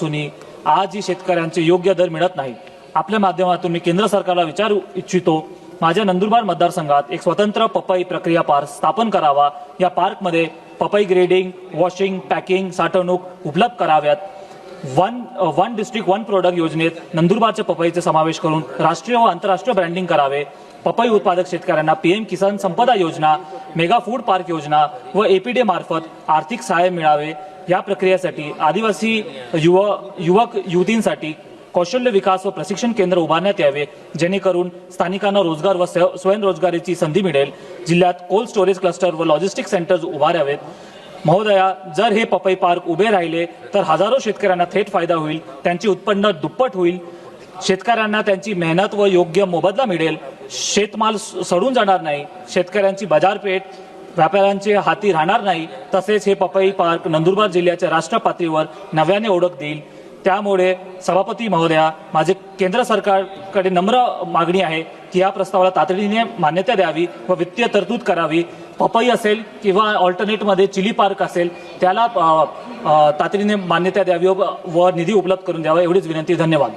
असूनही आजही शेतकऱ्यांचे योग्य दर मिळत नाही। आपल्या माध्यमातून मी केंद्र सरकारला विचारू इच्छितो, माझ्या नंदुरबार मतदारसंघात एक स्वतंत्र पपई प्रक्रिया पार्क स्थापन करावा। या पार्कमध्ये पपई ग्रेडिंग, वॉशिंग, पॅकिंग, साठवणूक उपलब्ध कराव्यात। वन डिस्ट्रिक्ट वन प्रोडक्ट योजनेत नंदुरबारच्या पपईचा समावेश करून राष्ट्रीय व आंतरराष्ट्रीय ब्रँडिंग करावे। पपई उत्पादक शेतकऱ्यांना पीएम किसान संपदा योजना, मेगा फूड पार्क योजना व एपीडी मार्फत आर्थिक सहाय्य मिळावे। या प्रक्रियेसाठी आदिवासी युवक युवतींसाठी कौशल्य विकास व प्रशिक्षण केंद्र उभारण्यात यावे, जेणेकरून स्थानिकांना रोजगार व स्वयंरोजगारीची संधी मिळेल। जिल्ह्यात कोल्ड स्टोरेज क्लस्टर व लॉजिस्टिक सेंटर्स उभारावेत। महोदया, जर हे पपई पार्क उभे राहिले तर हजारो शेतकऱ्यांना थेट फायदा होईल, त्यांचे उत्पन्न दुप्पट होईल, शेतकऱ्यांना त्यांची मेहनत व योग्य मोबदला मिळेल, शेतमाल सडून जाणार नाही, शेतकऱ्यांची बाजारपेठ व्यापाऱ्यांच्या हाती राहणार नाही, तसेच हे पपई पार्क नंदुरबार जिल्ह्याच्या राष्ट्रीय पातळीवर नव्याने ओळख देईल। त्यामुळे सभापती महोदया, माझे केंद्र सरकारकडे नम्र मागणी आहे की या प्रस्तावाला तातडीने मान्यता द्यावी व वित्तीय तरतूद करावी। पपई असेल किंवा ऑल्टरनेटमध्ये चिली पार्क असेल, त्याला तातडीने मान्यता द्यावी व निधी उपलब्ध करून द्यावा, एवढीच विनंती। धन्यवाद।